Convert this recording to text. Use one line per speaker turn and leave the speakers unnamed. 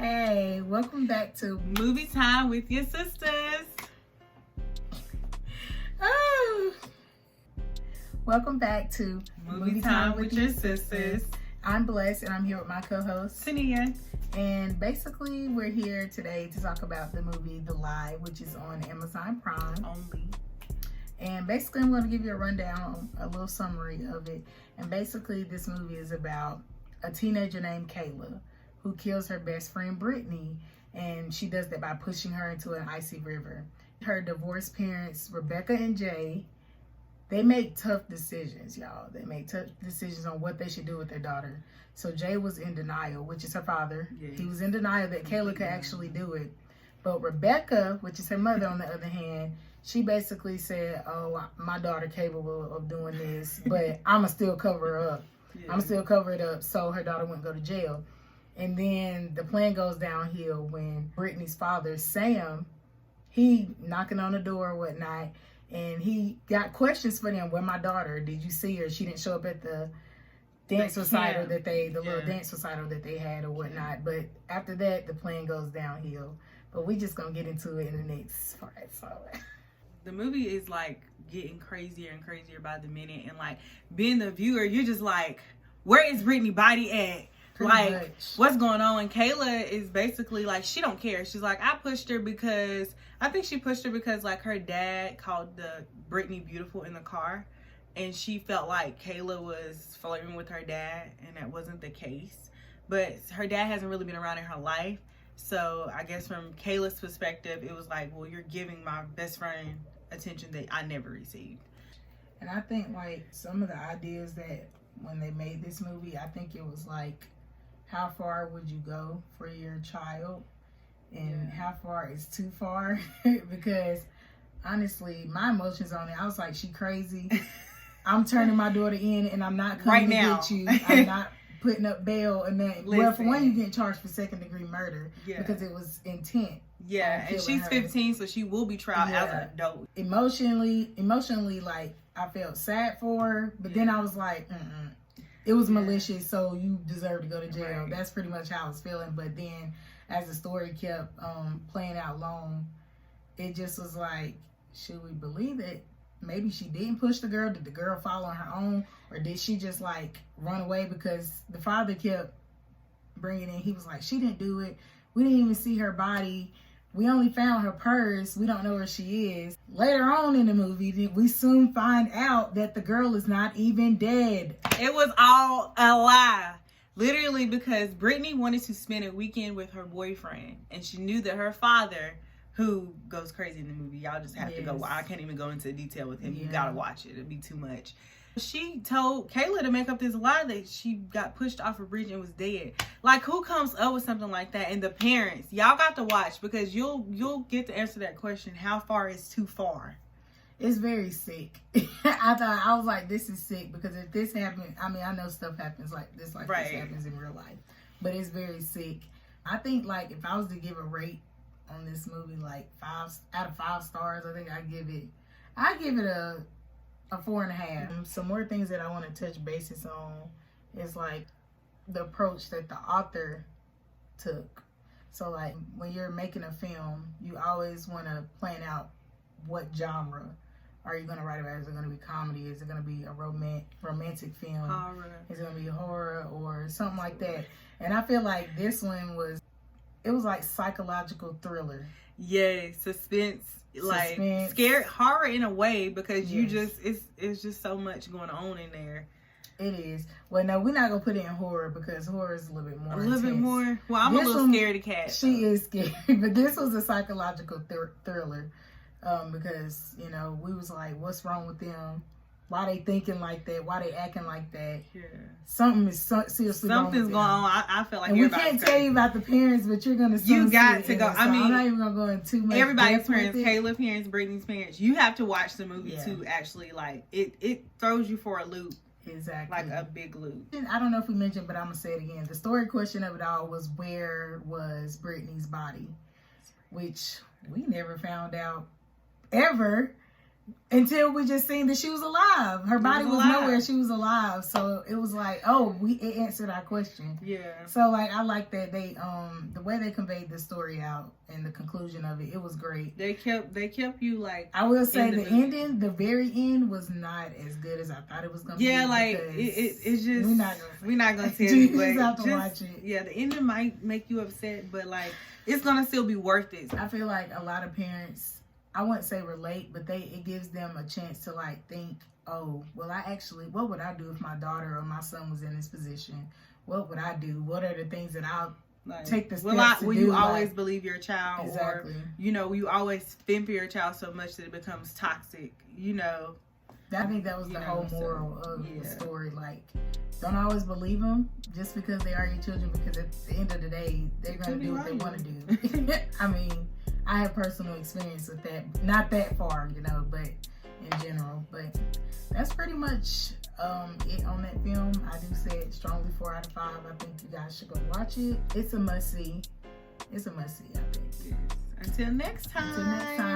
Hey, welcome back to
Movie Time with your sisters.
Oh. Welcome back to
Movie Time with your sisters.
I'm Blessed and I'm here with my co-host
Tania.
And basically we're here today to talk about the movie The Lie, which is on Amazon Prime.
Only.
And basically I'm going to give you a rundown, a little summary of it. And basically this movie is about a teenager named Kayla who kills her best friend Brittany, and she does that by pushing her into an icy river. Her divorced parents, Rebecca and Jay, they make tough decisions, y'all. They make tough decisions on what they should do with their daughter. So Jay was in denial, which is her father. Yes. He was in denial that Kayla could actually do it. But Rebecca, which is her mother on the other hand, she basically said, oh, my daughter capable of doing this, but I'ma still cover her up. Yeah. I'ma still cover it up so her daughter wouldn't go to jail. And then the plan goes downhill when Brittany's father, Sam, he knocking on the door or whatnot, and he got questions for them. Where my daughter? Did you see her? She didn't show up at the dance recital little dance recital that they had or whatnot. But after that, the plan goes downhill. But we just gonna get into it in the next part. So
the movie is like getting crazier and crazier by the minute, and like being the viewer, you're just like, where is Brittany's body at? Pretty much. What's going on? And Kayla is basically like, she don't care. She's like, I pushed her because, I think she pushed her because like her dad called the Brittany beautiful in the car. And she felt like Kayla was flirting with her dad, and that wasn't the case. But her dad hasn't really been around in her life. So I guess from Kayla's perspective, it was like, well, you're giving my best friend attention that I never received.
And I think like some of the ideas that when they made this movie, I think it was like, how far would you go for your child, and how far is too far? Because honestly, my emotions on it, I was like, she crazy. I'm turning my daughter in and I'm not coming to get you. I'm not putting up bail and that. Well, for one, you get charged for second-degree murder because it was intent.
Yeah, and she's 15, so she will be tried as an adult.
Emotionally, like I felt sad for her, but then I was like, it was malicious, so you deserve to go to jail. Right. That's pretty much how I was feeling. But then as the story kept playing out long, it just was like, should we believe that maybe she didn't push the girl? Did the girl follow on her own? Or did she just like run away? Because the father kept bringing in, he was like, she didn't do it. We didn't even see her body. We only found her purse. We don't know where she is. Later on in the movie, we soon find out that the girl is not even dead.
It was all a lie. Literally, because Brittany wanted to spend a weekend with her boyfriend. And she knew that her father, who goes crazy in the movie, y'all just have to go. I can't even go into detail with him. You gotta watch it. It'd be too much. She told Kayla to make up this lie that she got pushed off a bridge and was dead. Like, who comes up with something like that? And the parents, y'all got to watch, because you'll get to answer that question. How far is too far?
It's very sick. I was like, this is sick, because if this happened, I mean, I know stuff happens like this, this happens in real life, but it's very sick. I think like if I was to give a rate on this movie, like 5 out of 5 stars, I think I'd give it a 4.5. Some more things that I want to touch bases on is like the approach that the author took. So like when you're making a film, you always want to plan out what genre are you going to write about. Is it going to be comedy? Is it going to be a romantic film?
Horror.
Is it going to be horror or something like that? And I feel like this one was like psychological thriller.
Yeah, suspense. Like scared horror in a way, because you just it's just so much going on in there.
It is. Well, no, we're not gonna put it in horror, because horror is a little bit more intense.
Bit more. Well, I'm a little scared of cats.
She is scared, but this was a psychological thriller, because we was like, what's wrong with them? Why they thinking like that? Why they acting like that? Yeah. Something is seriously wrong with them.
Something's going on. I feel like,
and we can't tell you about the parents, but you're gonna.
You got to go.
I mean, I'm not even gonna go into too much.
Everybody's parents, Kayla's parents, Brittany's parents. You have to watch the movie to actually like it. It throws you for a loop.
Exactly.
Like a big loop.
And I don't know if we mentioned, but I'm gonna say it again. The story question of it all was, where was Brittany's body, which we never found out ever. until we just seen that she was alive. Her body was nowhere. She was alive. So it was like, oh, it answered our question.
Yeah.
So like, I like that they the way they conveyed the story out and the conclusion of it. It was great.
They kept you like.
I will say the ending, the very end, was not as good as I thought it was gonna be.
Yeah, like it's just we're not gonna tell
you.
But
just have to watch it.
Yeah, the ending might make you upset, but like it's gonna still be worth it.
I feel like a lot of parents, I wouldn't say relate, but it gives them a chance to like think, oh, well, what would I do if my daughter or my son was in this position? What would I do? What are the things that I'll take the steps to
will
do?
You always believe your child?
Exactly.
Or, you always fend for your child so much that it becomes toxic,
I think that was the whole moral of the story. Like, don't always believe them just because they are your children, because at the end of the day, they're going to do what they want to do. I mean, I have personal experience with that. Not that far, but in general. But that's pretty much it on that film. I do say it strongly 4 out of 5. I think you guys should go watch it. It's a must-see. I think.
Until next time.